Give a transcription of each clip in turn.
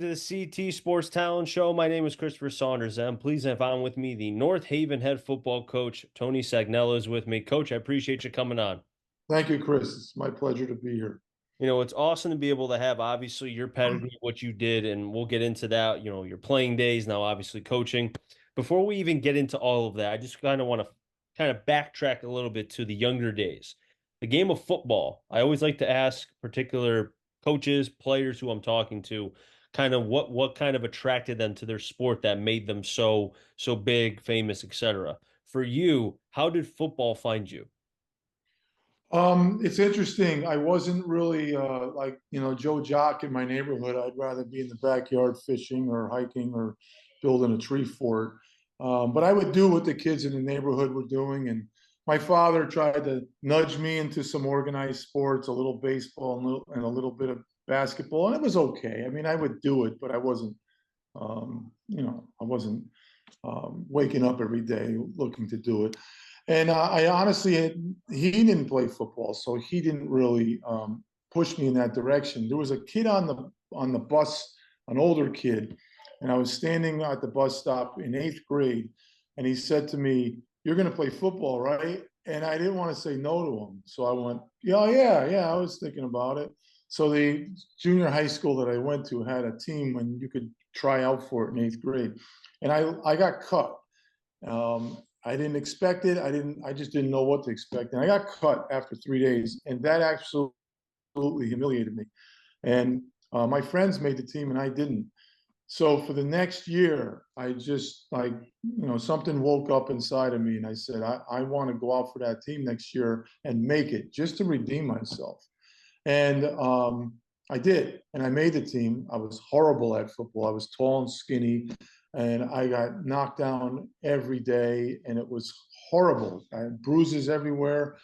To the CT Sports Talent Show. My name is Christopher Saunders. I'm pleased to have on with me the North Haven head football coach, Tony Sagnella, is with me. Coach, I appreciate you coming on. Thank you, Chris. It's my pleasure to be here. It's awesome to be able to have obviously your pedigree, what you did, and we'll get into that, your playing days, now obviously coaching. Before we even get into all of that, I just kind of want to kind of backtrack a little bit to the younger days. The game of football. I always like to ask particular coaches, players who I'm talking to, kind of what kind of attracted them to their sport that made them so big, famous, etc. For you, how did football find you? It's interesting. I wasn't really like, Joe Jock in my neighborhood. I'd rather be in the backyard fishing or hiking or building a tree fort. But I would do what the kids in the neighborhood were doing. And my father tried to nudge me into some organized sports, a little baseball and a little bit of basketball. And it was okay. I mean, I would do it, but I wasn't waking up every day looking to do it. And I honestly, he didn't play football, so he didn't really push me in that direction. There was a kid on the bus, an older kid, and I was standing at the bus stop in eighth grade, and he said to me, "You're going to play football, right?" And I didn't want to say no to him, so I went, "Yeah, yeah, yeah." I was thinking about it. So the junior high school that I went to had a team when you could try out for it in eighth grade, and I got cut. I didn't expect it. I just didn't know what to expect. And I got cut after 3 days. And that absolutely humiliated me. And my friends made the team and I didn't. So for the next year, I just like, something woke up inside of me and I said, I want to go out for that team next year and make it just to redeem myself. And I did. And I made the team. I was horrible at football. I was tall and skinny and I got knocked down every day, and it was horrible. I had bruises everywhere.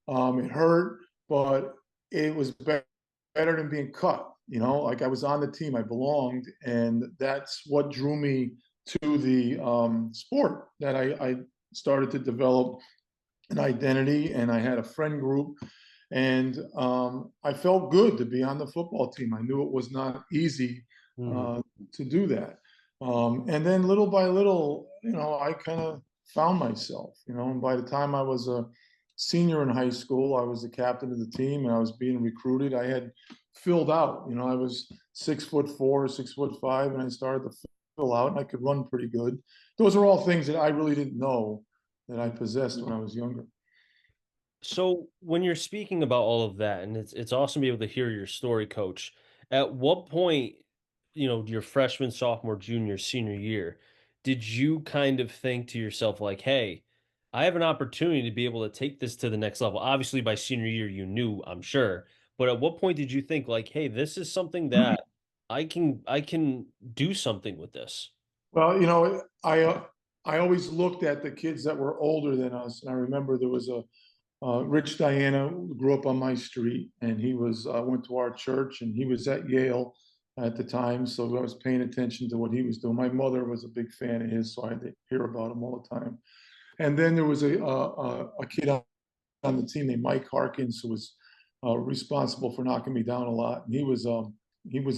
It hurt, but it was better than being cut. Like I was on the team, I belonged, and that's what drew me to the sport. That I started to develop an identity, and I had a friend group, and I felt good to be on the football team. I knew it was not easy Mhm. uh, to do that. And then little by little, I kind of found myself, and by the time I was a senior in high school, I was the captain of the team and I was being recruited. I had filled out, I was 6'4", 6'5", and I started to fill out and I could run pretty good. Those are all things that I really didn't know that I possessed when I was younger. So when you're speaking about all of that, and it's awesome to be able to hear your story, Coach. At what point, your freshman, sophomore, junior, senior year, did you kind of think to yourself like, "Hey, I have an opportunity to be able to take this to the next level"? Obviously, by senior year, you knew, I'm sure. But at what point did you think like, "Hey, this is something that I can do something with this"? Well, I always looked at the kids that were older than us, and I remember there was a Rich Diana who grew up on my street, and he was went to our church, and he was at Yale at the time, so I was paying attention to what he was doing. My mother was a big fan of his, so I had to hear about him all the time. And then there was a kid on the team named Mike Harkins who was responsible for knocking me down a lot, and he was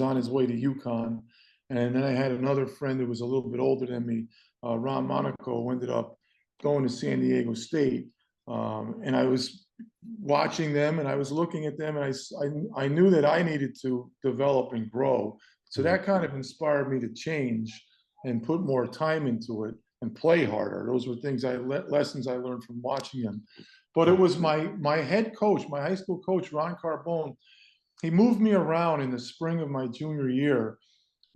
on his way to UConn. And then I had another friend who was a little bit older than me, Ron Monaco, who ended up going to San Diego State. And I was watching them and I was looking at them and I knew that I needed to develop and grow. So Mhm. that kind of inspired me to change and put more time into it and play harder. Those were lessons I learned from watching them. But it was my head coach, my high school coach, Ron Carbone. He moved me around in the spring of my junior year.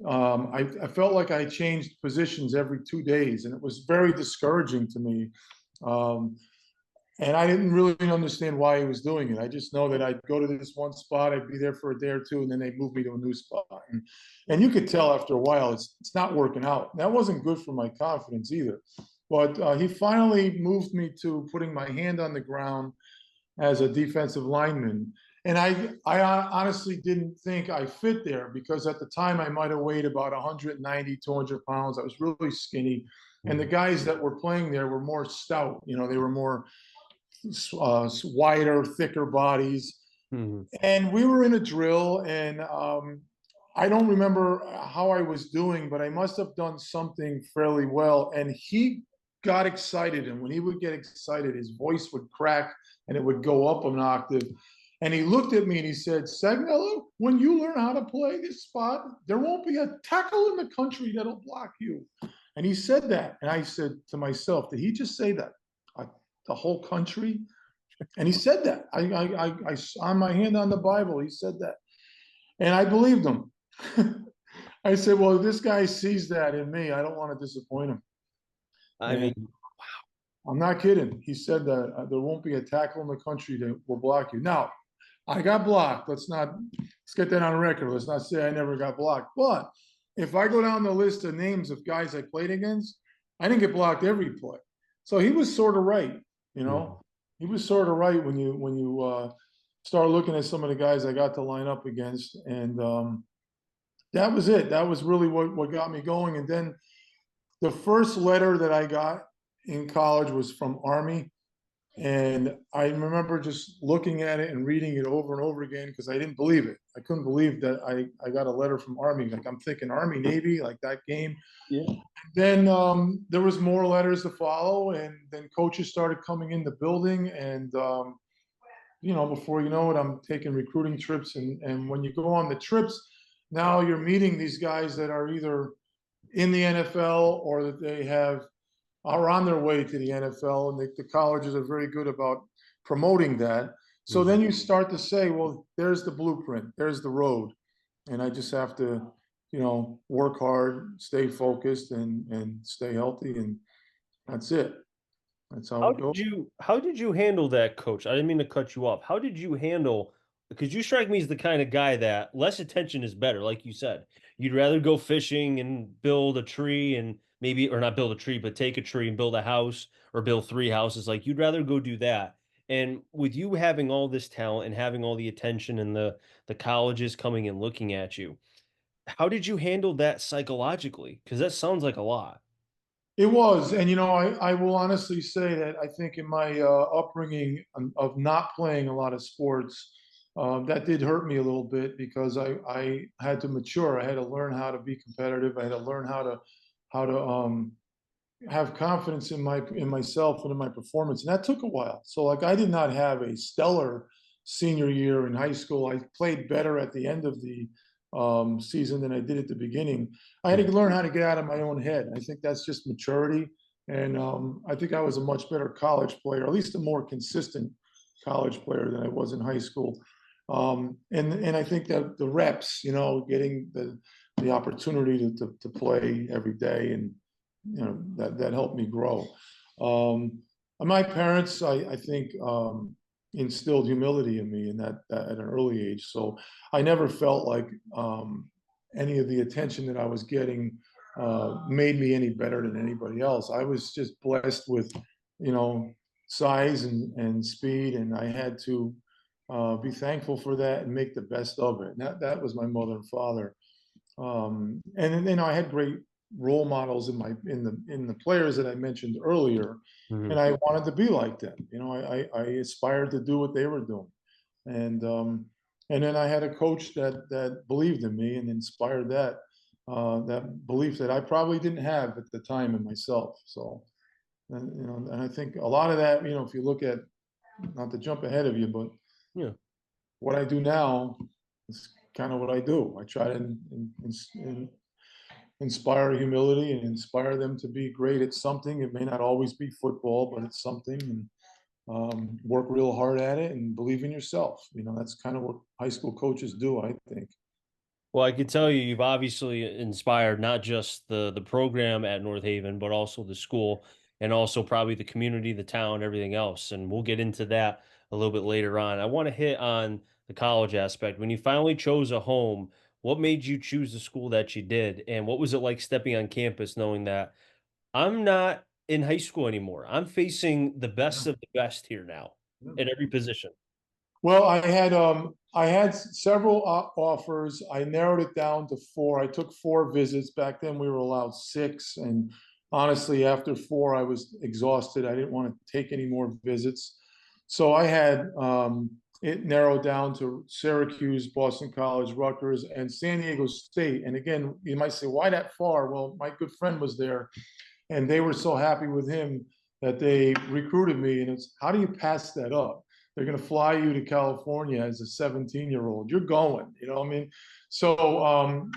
I felt like I changed positions every 2 days, and it was very discouraging to me. Um, and I didn't really understand why he was doing it. I just know that I'd go to this one spot, I'd be there for a day or two, and then they'd move me to a new spot. And you could tell after a while it's not working out. That wasn't good for my confidence either. But he finally moved me to putting my hand on the ground as a defensive lineman. And I honestly didn't think I fit there because at the time I might have weighed about 190, 200 pounds. I was really skinny. And the Mhm. guys that were playing there were more stout. They were more wider, thicker bodies. Mhm. And we were in a drill, and I don't remember how I was doing, but I must have done something fairly well. And he got excited. And when he would get excited, his voice would crack and it would go up an octave. And he looked at me and he said, Sagnella, when you learn how to play this spot, there won't be a tackle in the country that'll block you. And he said that. And I said to myself, did he just say that? The whole country? And he said that. I on my hand on the Bible, he said that. And I believed him. I said, well, if this guy sees that in me, I don't want to disappoint him. I And mean, I'm not kidding. He said that there won't be a tackle in the country that will block you. Now, I got blocked. Let's get that on record. Let's not say I never got blocked. But if I go down the list of names of guys I played against, I didn't get blocked every play. So he was sort of right, you know. He was sort of right when you start looking at some of the guys I got to line up against, and that was it. That was really what got me going. And then the first letter that I got in college was from Army. And I remember just looking at it and reading it over and over again because I didn't believe it. I couldn't believe that I got a letter from Army. Like I'm thinking Army, Navy, like that game. yeah. Then there was more letters to follow, and then coaches started coming in the building, and before you know it, I'm taking recruiting trips, and when you go on the trips, now you're meeting these guys that are either in the NFL or that they are on their way to the NFL, and the colleges are very good about promoting that. So then you start to say, well, there's the blueprint, there's the road, and I just have to, work hard, stay focused, and stay healthy, and that's it. That's how How it did goes. you handle that, coach? I didn't mean to cut you off. How did you handle, because you strike me as the kind of guy that less attention is better, like you said. You'd rather go fishing and build a tree and maybe, or not build a tree, but take a tree and build a house or build three houses. Like you'd rather go do that. And with you having all this talent and having all the attention and the colleges coming and looking at you, how did you handle that psychologically? Because that sounds like a lot. It was, and I will honestly say that I think in my upbringing of not playing a lot of sports, that did hurt me a little bit because I had to mature. I had to learn how to be competitive. I had to learn how to have confidence in myself and in my performance, and that took a while. So like I did not have a stellar senior year in high school. I played better at the end of the season than I did at the beginning. I had to learn how to get out of my own head. I think that's just maturity, and I think I was a much better college player, at least a more consistent college player than I was in high school. And I think that the reps, getting the opportunity to play every day, and that helped me grow. My parents, I think, instilled humility in me that at an early age. So I never felt like any of the attention that I was getting made me any better than anybody else. I was just blessed with, size and speed, and I had to be thankful for that and make the best of it. And that was my mother and father. And then I had great role models in the players that I mentioned earlier, and I wanted to be like them. I aspired to do what they were doing, and then I had a coach that believed in me and inspired that belief that I probably didn't have at the time in myself. So, and I think a lot of that, if you look at, not to jump ahead of you, but Yeah. what I do now is kind of what I do. I try to inspire humility and inspire them to be great at something. It may not always be football, but it's something, and work real hard at it and believe in yourself. That's kind of what high school coaches do, I think. Well, I can tell you, you've obviously inspired not just the program at North Haven, but also the school and also probably the community, the town, everything else. And we'll get into that a little bit later on. I want to hit on the college aspect. When you finally chose a home, what made you choose the school that you did? And what was it like stepping on campus knowing that I'm not in high school anymore? I'm facing the best of the best here now in every position. Well, I had several offers. I narrowed it down to four. I took four visits. Back then we were allowed six, and honestly, after four, I was exhausted. I didn't want to take any more visits. So I had it narrowed down to Syracuse, Boston College, Rutgers, and San Diego State. And again, you might say, why that far? Well, my good friend was there, and they were so happy with him that they recruited me. And it's, how do you pass that up? They're going to fly you to California as a 17-year-old. You're going, you know what I mean? So,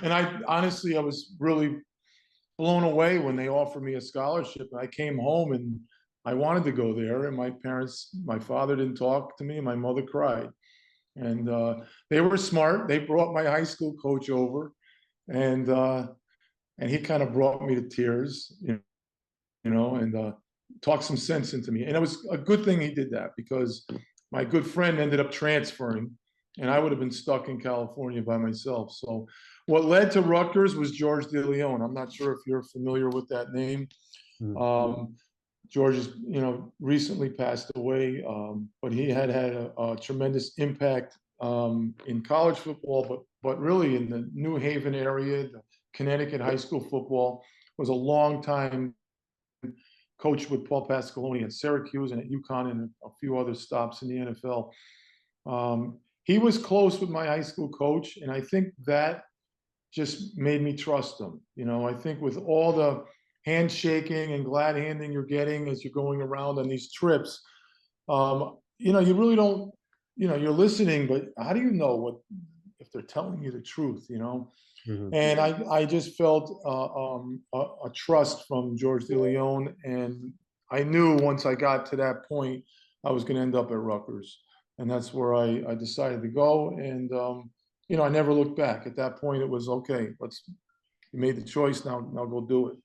and I honestly, I was really blown away when they offered me a scholarship. And I came home and I wanted to go there. And my parents, my father didn't talk to me, and my mother cried. And they were smart. They brought my high school coach over, and he kind of brought me to tears, and talked some sense into me. And it was a good thing he did that, because my good friend ended up transferring, and I would have been stuck in California by myself. So what led to Rutgers was George DeLeon. I'm not sure if you're familiar with that name. George is, recently passed away, but he had a tremendous impact in college football, but really in the New Haven area, the Connecticut high school football. Was a long time coach with Paul Pasqualoni at Syracuse and at UConn and a few other stops in the NFL. He was close with my high school coach, and I think that just made me trust him. I think with all the handshaking and glad handing you're getting as you're going around on these trips, you really don't, you're listening, but how do you know if they're telling you the truth, Mm-hmm. And I just felt a trust from George DeLeon, and I knew once I got to that point, I was going to end up at Rutgers, and that's where I decided to go. And I never looked back. At that point, it was okay. You made the choice. Now go do it.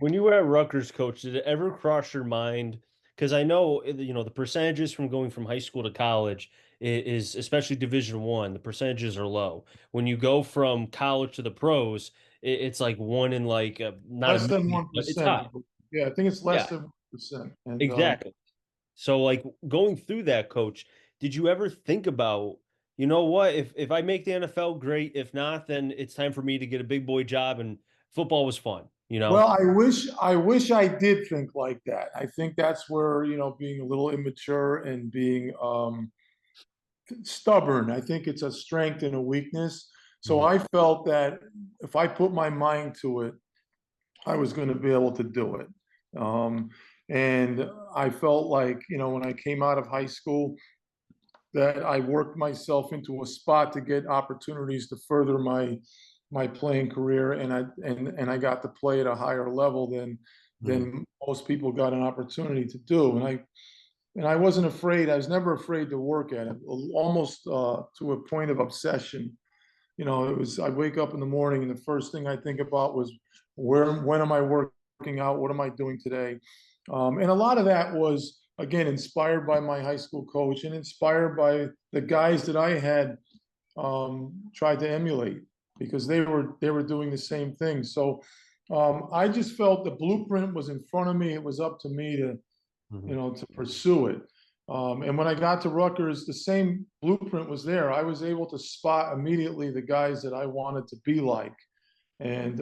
When you were at Rutgers, coach, did it ever cross your mind? Because I know, the percentages from going from high school to college is especially Division One. The percentages are low. When you go from college to the pros, it's like one in like not a Less than million, one but it's percent. high. Yeah, I think it's less Yeah, than 1%. And exactly. So like going through that, coach, did you ever think about, you know what, if I make the NFL, great. If not, then it's time for me to get a big boy job, and football was fun, you know? well, I wish I did think like that. I think that's where, being a little immature and being stubborn. I think it's a strength and a weakness. So Mhm. I felt that if I put my mind to it, I was going to be able to do it. Um, and I felt like, when I came out of high school, that I worked myself into a spot to get opportunities to further my playing career, and I got to play at a higher level Mhm. than most people got an opportunity to do. And I wasn't afraid. I was never afraid to work at it, almost to a point of obsession. It was, I wake up in the morning and the first thing I think about was when am I working out? What am I doing today? And a lot of that was, again, inspired by my high school coach and inspired by the guys that I had tried to emulate, because they were doing the same thing. So I just felt the blueprint was in front of me. It was up to me Mhm. to pursue it. And when I got to Rutgers, the same blueprint was there. I was able to spot immediately the guys that I wanted to be like, and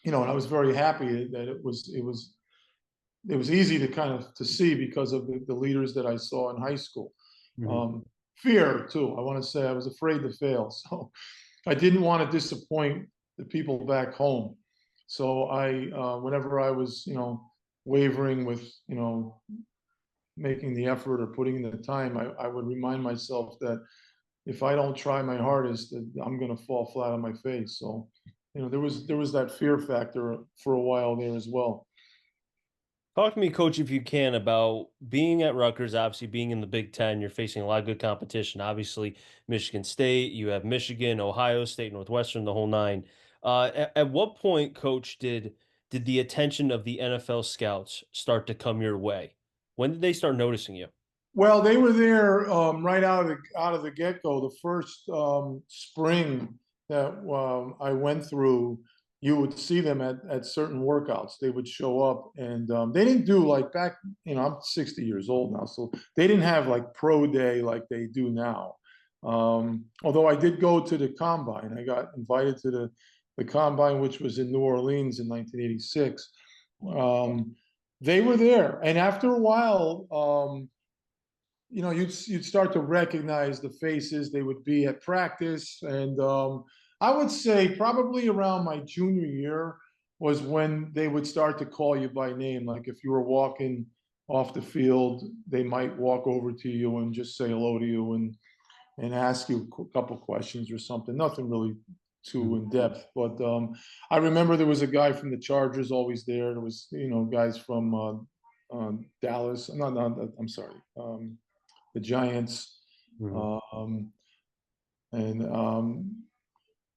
and I was very happy that it was easy to kind of to see because of the leaders that I saw in high school. Mhm. Um, Fear too. I want to say I was afraid to fail, so I didn't want to disappoint the people back home. So whenever I was, wavering with, making the effort or putting in the time, I would remind myself that if I don't try my hardest, that I'm going to fall flat on my face. So, there was that fear factor for a while there as well. Talk to me, coach, if you can, about being at Rutgers, obviously being in the Big Ten. You're facing a lot of good competition. Obviously, Michigan State, you have Michigan, Ohio State, Northwestern, the whole nine. At what point, coach, did the attention of the NFL scouts start to come your way? When did they start noticing you? Well, they were there right out of the get go. The first spring that I went through, you would see them at certain workouts. They would show up, and they didn't do like back. I'm 60 years old now, so they didn't have like pro day like they do now. Although I did go to the combine, I got invited to the combine, which was in New Orleans in 1986. They were there, and after a while. you'd start to recognize the faces. They would be at practice, and I would say probably around my junior year was when they would start to call you by name. Like if you were walking off the field, they might walk over to you and just say hello to you and ask you a couple questions or something. Nothing really too in depth, but I remember there was a guy from the Chargers always there. There was guys from Dallas. No, I'm sorry, the Giants, Mhm. um, and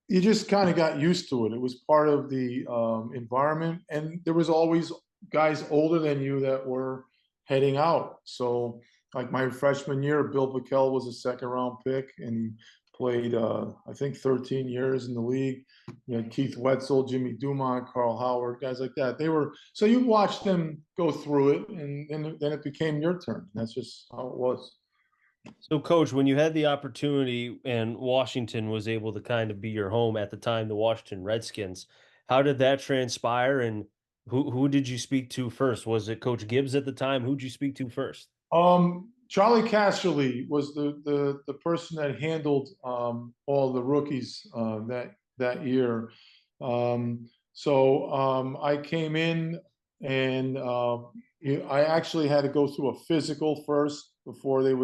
you just kind of got used to it. It was part of the environment, and there was always guys older than you that were heading out. So, like my freshman year, Bill Bickel was a second round pick, and he played, I think, 13 years in the league. You had Keith Wetzel, Jimmy Dumont, Carl Howard, guys like that. They were so you watched them go through it, and then it became your turn. That's just how it was. So, Coach, when you had the opportunity and Washington was able to kind of be your home at the time, the Washington Redskins, how did that transpire? And who did you speak to first? Was it Coach Gibbs at the time? Who'd you speak to first? Charlie Casserly was the person that handled all the rookies that year. I came in and I actually had to go through a physical first before they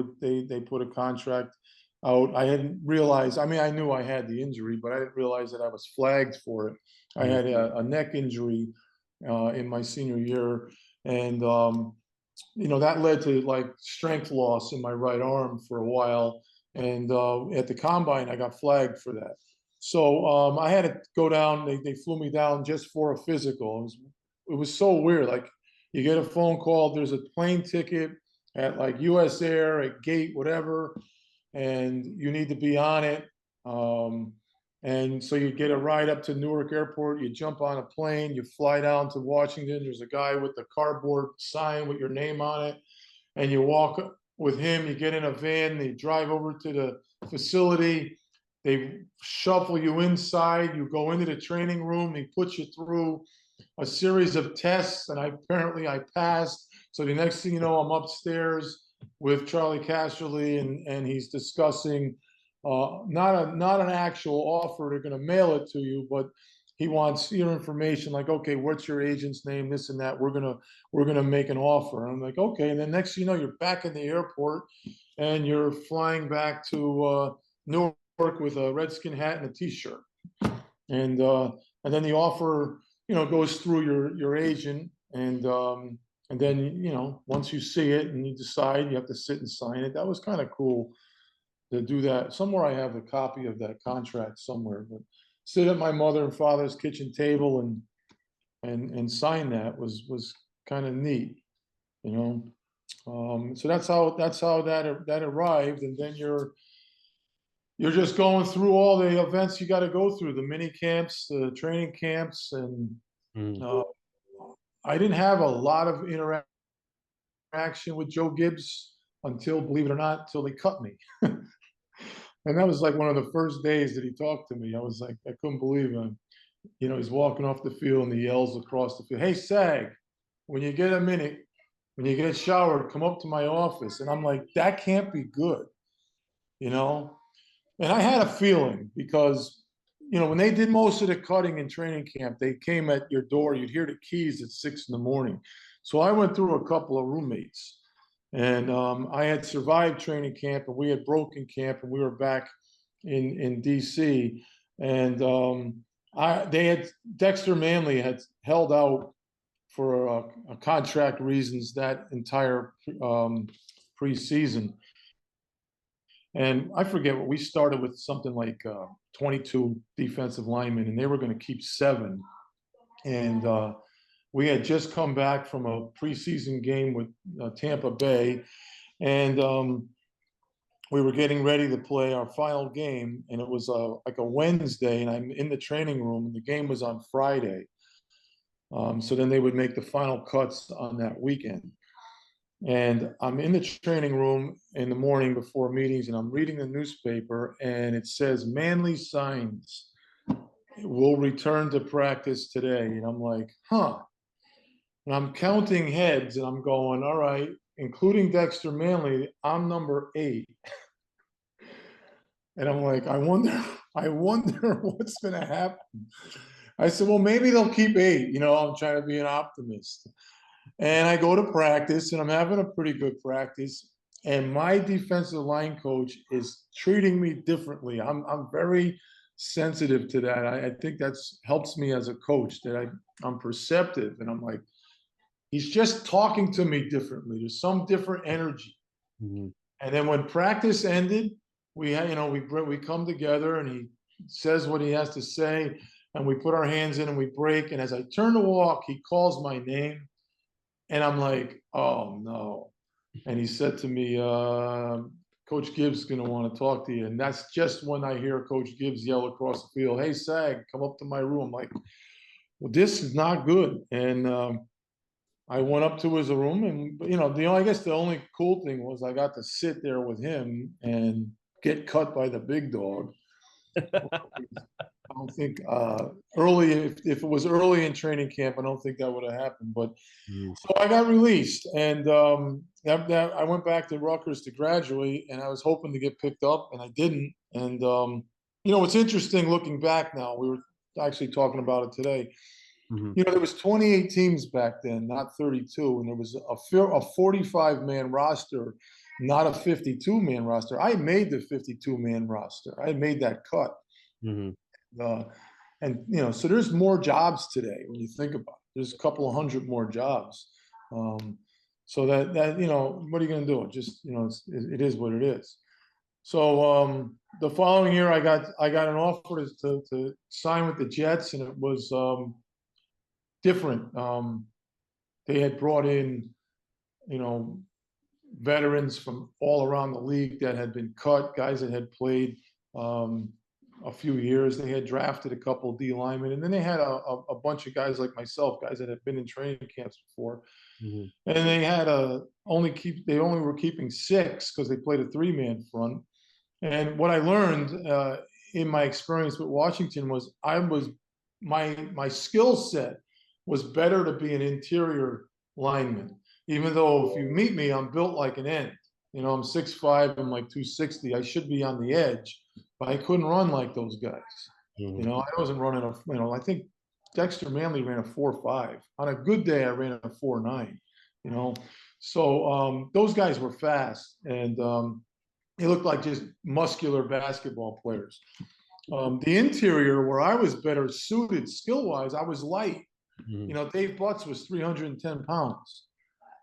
put a contract out. I hadn't realized. I mean, I knew I had the injury, but I didn't realize that I was flagged for it. I Mhm. had a neck injury in my senior year, and that led to like strength loss in my right arm for a while. And at the combine, I got flagged for that. So I had to go down. They flew me down just for a physical. It was so weird. Like you get a phone call, there's a plane ticket at like US Air, at gate, whatever, and you need to be on it. Um, and so you get a ride up to Newark Airport, you jump on a plane, you fly down to Washington. There's a guy with a cardboard sign with your name on it, and you walk with him. You get in a van, they drive over to the facility, they shuffle you inside, you go into the training room, they put you through a series of tests, and I passed. So the next thing you know, I'm upstairs with Charlie Casserly, and he's discussing not an actual offer. They're going to mail it to you, but he wants your information. Like, okay, what's your agent's name? This and that. We're gonna make an offer. And I'm like, okay. And then next, you're back in the airport, and you're flying back to Newark with a Redskin hat and a T-shirt, and then the offer, goes through your agent, and then once you see it and you decide, you have to sit and sign it. That was kind of cool to do that. Somewhere I have a copy of that contract somewhere, but sit at my mother and father's kitchen table and sign that was kind of neat, you know. So that's how that arrived, and then you're just going through all the events you got to go through, the mini camps, the training camps, and Mhm. uh, I didn't have a lot of interaction with Joe Gibbs until, believe it or not, until they cut me. And that was like one of the first days that he talked to me. I was like, I couldn't believe him. He's walking off the field and he yells across the field, "Hey, Sag, when you get a minute, when you get showered, come up to my office." And I'm like, that can't be good, you know? And I had a feeling because, when they did most of the cutting in training camp, they came at your door. You'd hear the keys at 6 in the morning. So I went through a couple of roommates, and I had survived training camp, and we had broken camp, and we were back in DC. And they had Dexter Manley had held out for a contract reasons that entire preseason. And I forget what we started with, something like 22 defensive linemen, and they were going to keep 7. And we had just come back from a preseason game with Tampa Bay, and we were getting ready to play our final game, and it was like a Wednesday, and I'm in the training room, and the game was on Friday. So then they would make the final cuts on that weekend. And I'm in the training room in the morning before meetings, and I'm reading the newspaper, and it says Manley signs will return to practice today. And I'm like, huh. And I'm counting heads, and I'm going, all right. including Dexter Manley, I'm number 8. And I'm like, I wonder what's going to happen. I said, well, maybe they'll keep 8. I'm trying to be an optimist. And I go to practice, and I'm having a pretty good practice. And my defensive line coach is treating me differently. I'm very sensitive to that. I think that's helps me as a coach, that I'm perceptive, and I'm like, he's just talking to me differently. There's some different energy. Mm-hmm. And then when practice ended, we come together, and he says what he has to say, and we put our hands in and we break. And as I turn to walk, he calls my name, and I'm like, oh no. And he said to me, Coach Gibbs is going to want to talk to you. And that's just when I hear Coach Gibbs yell across the field, hey, Sag, come up to my room. I'm like, well, this is not good. And I went up to his room, and I guess the only cool thing was I got to sit there with him and get cut by the big dog. I don't think early, if it was early in training camp, I don't think that would have happened. But so I got released, and I went back to Rutgers to graduate, and I was hoping to get picked up, and I didn't. And it's interesting looking back now. We were actually talking about it today. There was 28 teams back then, not 32, and there was a 45-man roster, not a 52-man roster. I made the 52-man roster. I made that cut. So there's more jobs today when you think about it. There's a couple of hundred more jobs. So that what are you going to do? It is what it is. So the following year, I got an offer to sign with the Jets, and it was different. They had brought in, veterans from all around the league that had been cut, guys that had played a few years. They had drafted a couple of D linemen, and then they had a bunch of guys like myself, guys that had been in training camps before. And they had they only were keeping 6 because they played a 3-man front. And what I learned in my experience with Washington was my skill set was better to be an interior lineman. Even though if you meet me, I'm built like an end. I'm 6'5", I'm like 260. I should be on the edge, but I couldn't run like those guys. I wasn't running I think Dexter Manley ran a 4.5. On a good day, I ran a 4.9. So those guys were fast, and they looked like just muscular basketball players. The interior, where I was better suited skill-wise, I was light. Dave Butts was 310 pounds.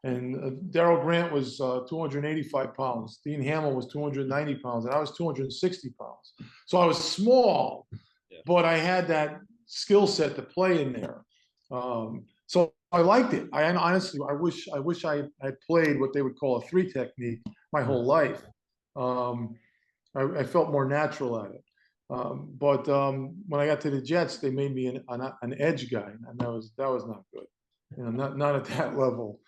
And Darrell Grant was 285 pounds. Dean Hamill was 290 pounds, and I was 260 pounds. So I was small, but I had that skill set to play in there. So I liked it. I honestly, I wish I had played what they would call a 3 technique my whole life. I felt more natural at it. But when I got to the Jets, they made me an edge guy, and that was not good. Not at that level.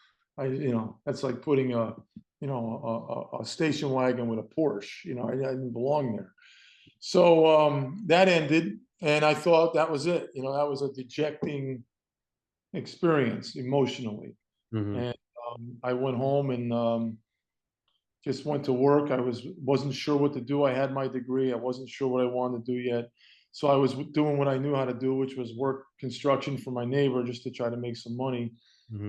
That's like putting a station wagon with a Porsche. I didn't belong there. So that ended, and I thought that was it. That was a dejecting experience emotionally. And I went home and just went to work. I wasn't sure what to do. I had my degree. I wasn't sure what I wanted to do yet. So I was doing what I knew how to do, which was work construction for my neighbor just to try to make some money.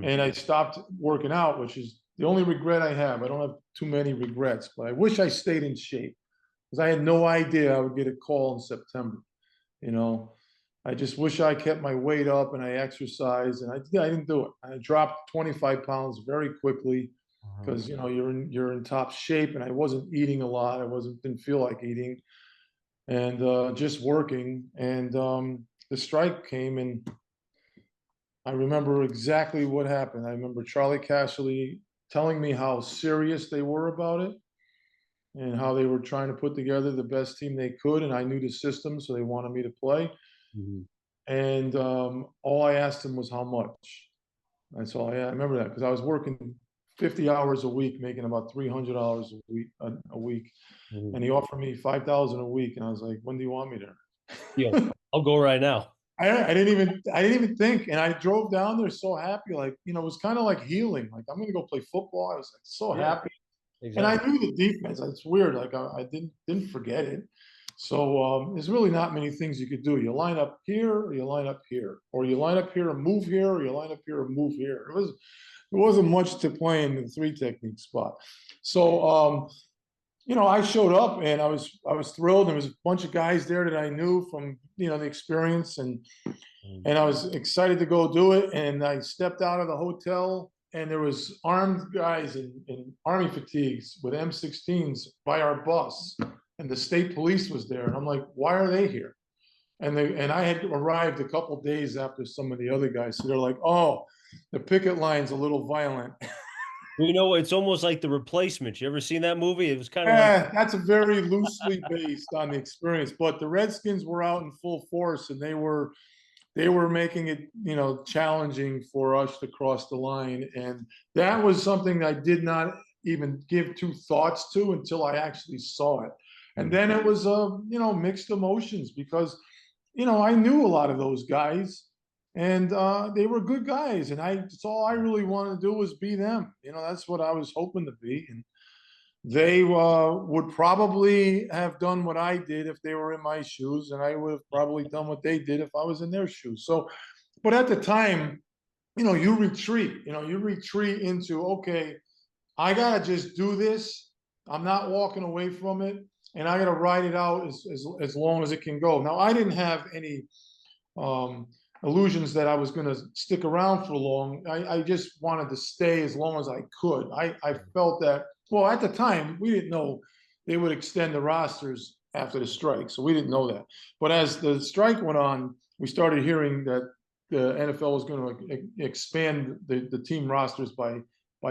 And I stopped working out, which is the only regret I have. I don't have too many regrets, but I wish I stayed in shape, because I had no idea I would get a call in September. I just wish I kept my weight up and I exercised, and I didn't do it. I dropped 25 pounds very quickly because you're in top shape, and I wasn't eating a lot. Didn't feel like eating, and just working. And the strike came, and I remember exactly what happened. I remember Charlie Casserly telling me how serious they were about it and how they were trying to put together the best team they could. And I knew the system, so they wanted me to play. And all I asked him was how much. That's all I remember that, because I was working 50 hours a week, making about $300 a week. And he offered me $5,000 a week. And I was like, when do you want me there? Yeah, I'll go right now. I didn't even think, and I drove down there so happy, like it was kind of like healing. Like I'm gonna go play football. I was like so Yeah, happy, and I exactly. knew the defense. It's weird. Like I didn't forget it. So there's really not many things you could do. You line up here, or you line up here, or you line up here and move here, or you line up here and move here. It wasn't much to play in the three technique spot. So I showed up and I was thrilled. There was a bunch of guys there that I knew from the experience, and I was excited to go do it. And I stepped out of the hotel, and there was armed guys in army fatigues with M16s by our bus, and the state police was there. And I'm like, why are they here? And I had arrived a couple days after some of the other guys, so they're like, oh, the picket line's a little violent. It's almost like The Replacement. You ever seen that movie? It was kind of like, Yeah, that's a very loosely based on the experience, but the Redskins were out in full force, and they were making it, challenging for us to cross the line, and that was something I did not even give two thoughts to until I actually saw it, and then it was mixed emotions because I knew a lot of those guys, and they were good guys, and that's all I really wanted to do was be them. That's what I was hoping to be, and they would probably have done what I did if they were in my shoes, and I would have probably done what they did if I was in their shoes. So, but at the time, you retreat. You retreat into, okay, I gotta just do this. I'm not walking away from it, and I gotta ride it out as long as it can go. Now, I didn't have any um, illusions that I was going to stick around for long. I just wanted to stay as long as I could. I felt that, well, at the time, we didn't know they would extend the rosters after the strike. So we didn't know that. But as the strike went on, we started hearing that the NFL was going to expand the team rosters by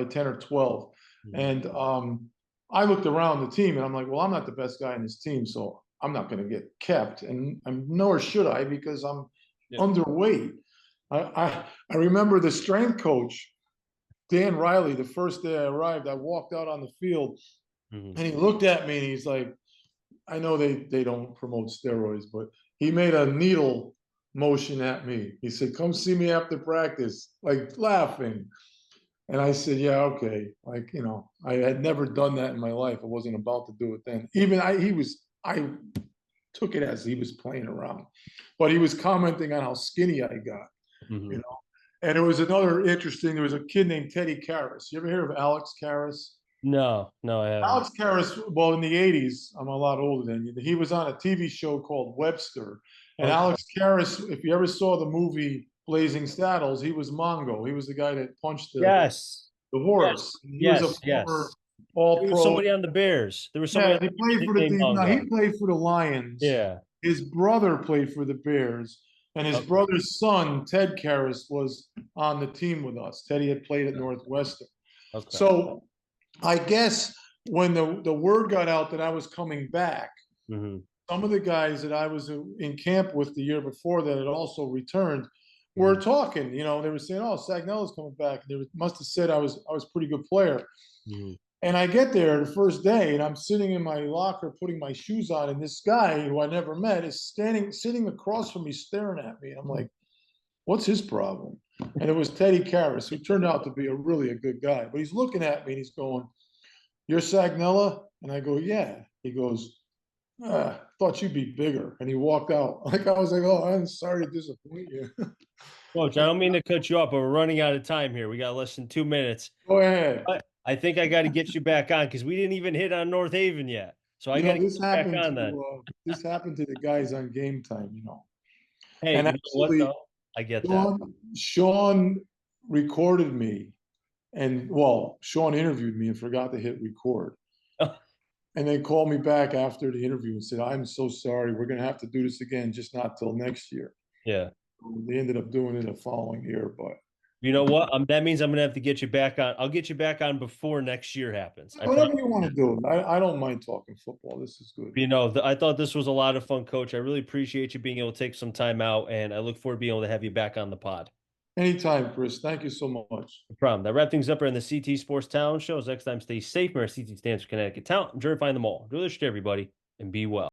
10 or 12. And I looked around the team and I'm like, well, I'm not the best guy in this team, so I'm not going to get kept, and nor should I because I'm yeah. underweight. I remember the strength coach, Dan Riley, the first day I arrived, I walked out on the field Mhm. and he looked at me and he's like, I know they don't promote steroids, but he made a needle motion at me. He said, come see me after practice, like laughing. And I said, yeah, okay. Like, I had never done that in my life. I wasn't about to do it then. Even I took it as he was playing around, but he was commenting on how skinny I got, you Mhm. know. And it was another interesting. There was a kid named Teddy Karras. You ever hear of Alex Karras? No, no, I haven't. Alex Karras, well, in the '80s, I'm a lot older than you. He was on a TV show called Webster, and Okay. Alex Karras, if you ever saw the movie Blazing Saddles, he was Mongo. He was the guy that punched the Yes. the Yes. horse. He was a Yes. former Yes. There was All-Pro. somebody on the Bears. There was somebody Yeah, on he played the for the nickname no, he Mongo. played for the Lions. Yeah. His brother played for the Bears, and his Okay. brother's son, Ted Karras, was on the team with us. Teddy had played at Northwestern. Okay. So I guess when the word got out that I was coming back, Hmm. some of the guys that I was in camp with the year before that had also returned were Hmm. talking. They were saying, "Oh, Sagnella's coming back." They must have said I was a pretty good player. Hmm. And I get there the first day, and I'm sitting in my locker putting my shoes on, and this guy who I never met is sitting across from me, staring at me. And I'm like, "What's his problem?" And it was Teddy Karras, who turned out to be really a good guy. But he's looking at me and he's going, "You're Sagnella?" And I go, "Yeah." He goes, "Thought you'd be bigger." And he walked out. Like I was like, "Oh, I'm sorry to disappoint you." Coach, I don't mean to cut you off, but we're running out of time here. We got less than 2 minutes. Go ahead. But I think I got to get you back on because we didn't even hit on North Haven yet. So I got to get you back on then. This happened to the guys on Game Time, Hey, and you know what actually, though? I get that. Sean recorded me, and well, Sean interviewed me and forgot to hit record. And they called me back after the interview and said, "I'm so sorry. We're going to have to do this again, just not till next year." Yeah. They ended up doing it the following year, but You know what? That means I'm gonna have to get you back on. I'll get you back on before next year happens. I promise. whatever you want to do. I don't mind talking football. This is good. I thought this was a lot of fun, Coach. I really appreciate you being able to take some time out, and I look forward to being able to have you back on the pod. Anytime, Chris. Thank you so much. No problem. That wrap things up here in the CT Sports Talent Show. Next time, stay safe. Remember, CT stands for Connecticut Talent. Enjoy finding them all. Do this to everybody, and be well.